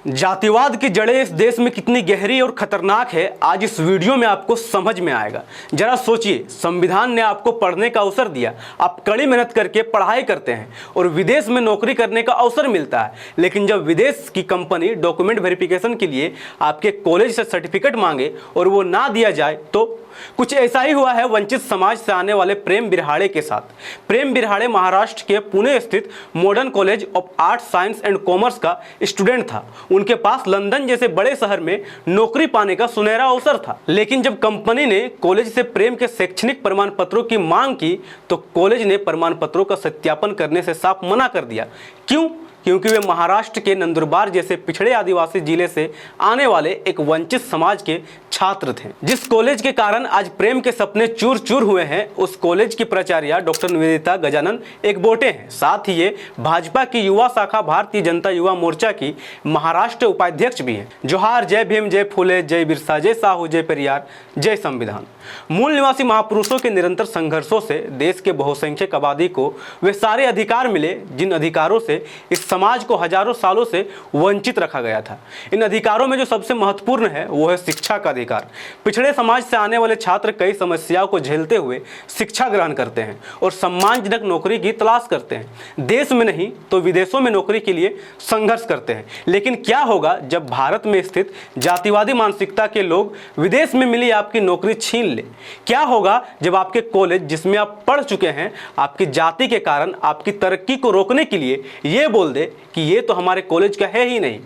जातिवाद की जड़ें इस देश में कितनी गहरी और खतरनाक है, आज इस वीडियो में आपको समझ में आएगा। जरा सोचिए, संविधान ने आपको पढ़ने का अवसर दिया, आप कड़ी मेहनत करके पढ़ाई करते हैं और विदेश में नौकरी करने का अवसर मिलता है, लेकिन जब विदेश की कंपनी डॉक्यूमेंट वेरिफिकेशन के लिए आपके कॉलेज से सर्टिफिकेट मांगे और वो ना दिया जाए तो कुछ ऐसा ही हुआ है वंचित समाज से आने वाले प्रेम बिरहाड़े के साथ। प्रेम बिरहाड़े महाराष्ट्र के पुणे स्थित modern college of arts science and commerce का स्टूडेंट था। उनके पास लंदन जैसे बड़े शहर में नौकरी पाने का सुनहरा अवसर था, लेकिन जब कंपनी ने कॉलेज से प्रेम के शैक्षणिक प्रमाण पत्रों की मांग की तो कॉलेज ने प्रमाण पत्रों का सत्यापन करने से साफ मना कर दिया। क्यों? क्योंकि वे महाराष्ट्र के नंदुरबार जैसे पिछड़े आदिवासी जिले से आने वाले एक वंचित समाज के छात्र थे। जिस कॉलेज के कारण आज प्रेम के सपने चूर चूर हुए हैं, उस कॉलेज की प्राचार्य डॉक्टर निवेदिता गजानन एकबोटे हैं। साथ ही ये भाजपा की युवा शाखा भारतीय जनता युवा मोर्चा की महाराष्ट्र उपाध्यक्ष भी हैं। जोहार, जय भीम, जय फुले, जय बिरसा, जय साहू, जय पेरियार, जय संविधान। मूल निवासी महापुरुषों के निरंतर संघर्षों से देश के बहुसंख्यक आबादी को वे सारे अधिकार मिले जिन अधिकारों से इस समाज को हजारों सालों से वंचित रखा गया था। इन अधिकारों में जो सबसे महत्वपूर्ण है वो है शिक्षा का अधिकार। पिछड़े समाज से आने वाले छात्र कई समस्याओं को झेलते हुए शिक्षा ग्रहण करते हैं और सम्मानजनक नौकरी की तलाश करते हैं। देश में नहीं तो विदेशों में नौकरी के लिए संघर्ष करते हैं। लेकिन क्या होगा जब भारत में स्थित जातिवादी मानसिकता के लोग विदेश में मिली आपकी नौकरी छीन ले? क्या होगा जब आपके कॉलेज जिसमें आप पढ़ चुके हैं आपकी जाति के कारण आपकी तरक्की को रोकने के लिए ये बोल दे कि ये तो हमारे कॉलेज का है ही नहीं?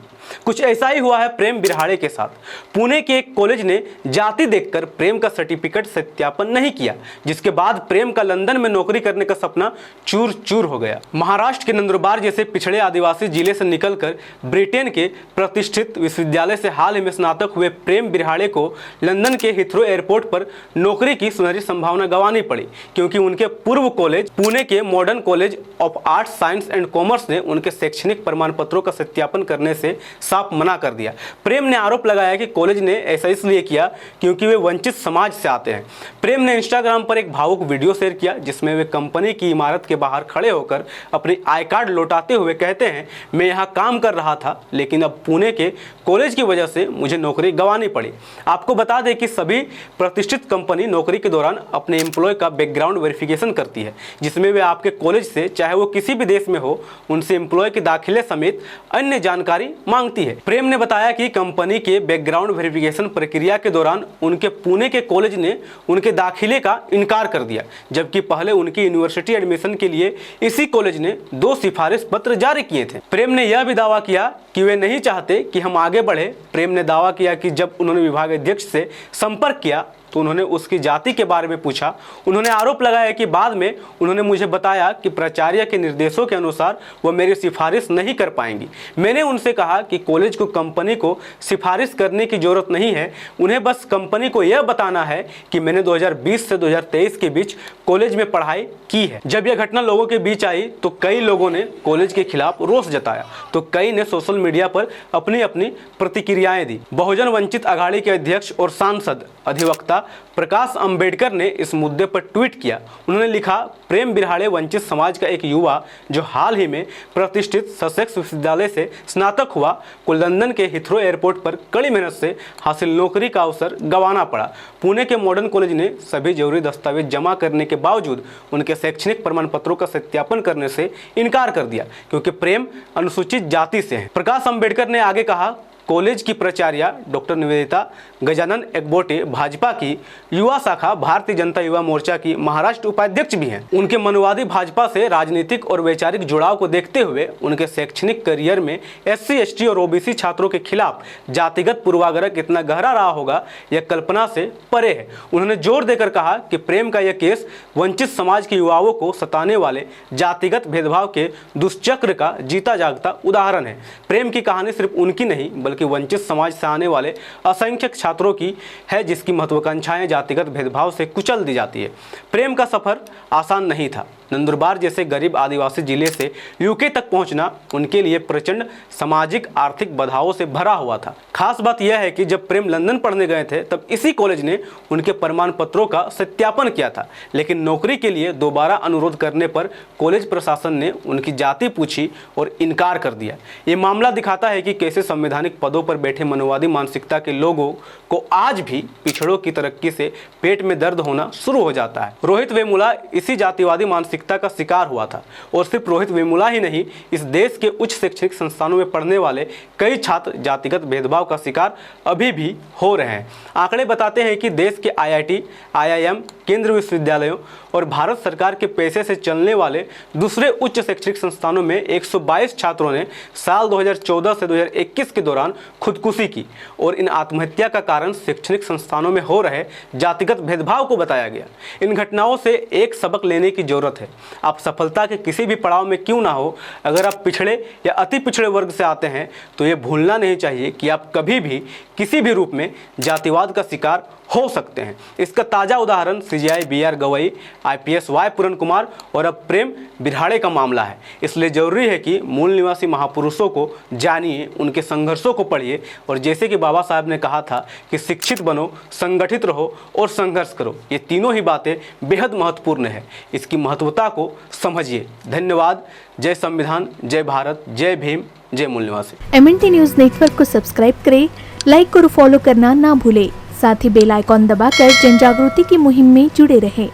कुछ ऐसा ही हुआ है प्रेम बिरहाड़े के साथ। पुणे के एक कॉलेज ने जाति देखकर प्रेम का सर्टिफिकेट सत्यापन नहीं किया, जिसके बाद प्रेम का लंदन में नौकरी करने का सपना चूर चूर हो गया। महाराष्ट्र के नंदुरबार जैसे पिछड़े आदिवासी जिले से निकलकर ब्रिटेन के प्रतिष्ठित विश्वविद्यालय से हाल ही में स्नातक हुए प्रेम बिरहाड़े को लंदन के हिथ्रो एयरपोर्ट पर नौकरी की सुनहरी संभावना गंवानी पड़ी, क्योंकि उनके पूर्व कॉलेज पुणे के modern college of arts science and commerce ने उनके शैक्षणिक प्रमाण पत्रों का सत्यापन करने से साफ मना कर दिया। प्रेम ने आरोप लगाया कि कॉलेज ने ऐसा इसलिए किया क्योंकि वे वंचित समाज से आते हैं। प्रेम ने इंस्टाग्राम पर एक भावुक वीडियो शेयर किया जिसमें वे कंपनी की इमारत के बाहर खड़े होकर अपनी आई कार्ड लौटाते हुए कहते हैं, मैं यहाँ काम कर रहा था लेकिन अब पुणे के कॉलेज की वजह से मुझे नौकरी गंवानी पड़ी। आपको बता दें कि सभी प्रतिष्ठित कंपनी नौकरी के दौरान अपने एम्प्लॉय का बैकग्राउंड वेरिफिकेशन करती है, जिसमें वे आपके कॉलेज से चाहे वो किसी भी देश में हो उनसे एम्प्लॉय के दाखिले समेत अन्य जानकारी मांगती है। प्रेम ने बताया कि कंपनी के बैकग्राउंड वेरिफिकेशन प्रक्रिया के दौरान उनके पुणे के कॉलेज ने उनके दाखिले का इनकार कर दिया, जबकि पहले उनकी यूनिवर्सिटी एडमिशन के लिए इसी कॉलेज ने 2 सिफारिश पत्र जारी किए थे। प्रेम ने यह भी दावा किया कि वे नहीं चाहते कि हम आगे बढ़े। प्रेम ने दावा किया कि जब उन्होंने विभागाध्यक्ष से संपर्क किया तो उन्होंने उसकी जाति के बारे में पूछा। उन्होंने आरोप लगाया कि बाद में उन्होंने मुझे बताया कि प्राचार्य के निर्देशों के अनुसार वह मेरी सिफारिश नहीं कर पाएंगी। मैंने उनसे कहा कि कॉलेज को कंपनी को सिफारिश करने की जरूरत नहीं है, उन्हें बस कंपनी को यह बताना है कि मैंने 2020 से 2023 के बीच कॉलेज में पढ़ाई की है। जब यह घटना लोगों के बीच आई तो कई लोगों ने कॉलेज के खिलाफ रोष जताया तो कई ने सोशल मीडिया पर अपनी अपनी प्रतिक्रियाएं दी। बहुजन वंचित आघाड़ी के अध्यक्ष और सांसद अधिवक्ता प्रकाश अंबेडकर ने इस मुद्दे पर ट्वीट किया। उन्होंने लिखा, प्रेम बिरहाड़े वंचित समाज का एक युवा जो हाल ही में प्रतिष्ठित ससेक्स विश्वविद्यालय से स्नातक हुआ को लंदन के हिथ्रो एयरपोर्ट पर कड़ी मेहनत से हासिल नौकरी का अवसर गंवाना पड़ा। पुणे के मॉडर्न कॉलेज ने सभी जरूरी दस्तावेज जमा करने के बावजूद उनके शैक्षणिक प्रमाण पत्रों का सत्यापन करने से इनकार कर दिया क्योंकि प्रेम अनुसूचित जाति से है। प्रकाश अंबेडकर ने आगे कहा, कॉलेज की प्राचार्य डॉक्टर निवेदिता गजानन एकबोटे भाजपा की युवा शाखा भारतीय जनता युवा मोर्चा की महाराष्ट्र उपाध्यक्ष भी हैं। उनके मनुवादी भाजपा से राजनीतिक और वैचारिक जुड़ाव को देखते हुए उनके शैक्षणिक करियर में SC, ST और OBC छात्रों के खिलाफ जातिगत पूर्वाग्रह कितना गहरा रहा होगा यह कल्पना से परे है। उन्होंने जोर देकर कहा कि प्रेम का यह केस वंचित समाज के युवाओं को सताने वाले जातिगत भेदभाव के दुष्चक्र का जीता जागता उदाहरण है। प्रेम की कहानी सिर्फ उनकी नहीं बल्कि वंचित समाज से आने वाले असंख्य छात्रों की है जिसकी महत्वाकांक्षाएं जातिगत भेदभाव से कुचल दी जाती है। प्रेम का सफर आसान नहीं था, नंदुरबार जैसे गरीब आदिवासी जिले से यूके तक पहुंचना उनके लिए प्रचंड सामाजिक आर्थिक बाधाओं से भरा हुआ था। खास बात यह है कि जब प्रेम लंदन पढ़ने गए थे तब इसी कॉलेज ने उनके प्रमाण पत्रों का सत्यापन किया था, लेकिन नौकरी के लिए दोबारा अनुरोध करने पर कॉलेज प्रशासन ने उनकी जाति पूछी और इनकार कर दिया। ये मामला दिखाता है कि कैसे संवैधानिक पदों पर बैठे मनोवादी मानसिकता के लोगों को आज भी पिछड़ों की तरक्की से पेट में दर्द होना शुरू हो जाता है। रोहित वेमुला इसी जातिवादी मानसिकता का शिकार हुआ था, और सिर्फ रोहित वेमुला ही नहीं, इस देश के उच्च शैक्षणिक संस्थानों में पढ़ने वाले कई छात्र जातिगत भेदभाव का शिकार अभी भी हो रहे हैं। आंकड़े बताते हैं कि देश के IIT, IIM, केंद्रीय विश्वविद्यालयों और भारत सरकार के पैसे से चलने वाले दूसरे उच्च शैक्षणिक संस्थानों में 122 छात्रों ने साल 2014 से 2021 के दौरान खुदकुशी की, और इन आत्महत्या का कारण शैक्षणिक संस्थानों में हो रहे जातिगत भेदभाव को बताया गया। इन घटनाओं से एक सबक लेने की जरूरत है। आप सफलता के किसी भी पड़ाव में क्यों ना हो, अगर आप पिछड़े या अति पिछड़े वर्ग से आते हैं तो ये भूलना नहीं चाहिए कि आप कभी भी किसी भी रूप में जातिवाद का शिकार हो सकते हैं। इसका ताज़ा उदाहरण CGI BR Gavai, IPS Y पूरन कुमार और अब प्रेम बिरहाड़े का मामला है। इसलिए जरूरी है कि मूल निवासी महापुरुषों को जानिए, उनके संघर्षों को पढ़िए, और जैसे कि बाबा साहब ने कहा था कि शिक्षित बनो, संगठित रहो और संघर्ष करो, ये तीनों ही बातें बेहद महत्वपूर्ण है। इसकी महत्वता को समझिए। धन्यवाद। जय संविधान, जय भारत, जय भीम, जय मूल निवासी। MNT न्यूज नेटवर्क को सब्सक्राइब करें, लाइक और फॉलो करना ना भूलें। साथ ही बेल आइकॉन दबाकर जन जागृति की मुहिम में जुड़े रहें।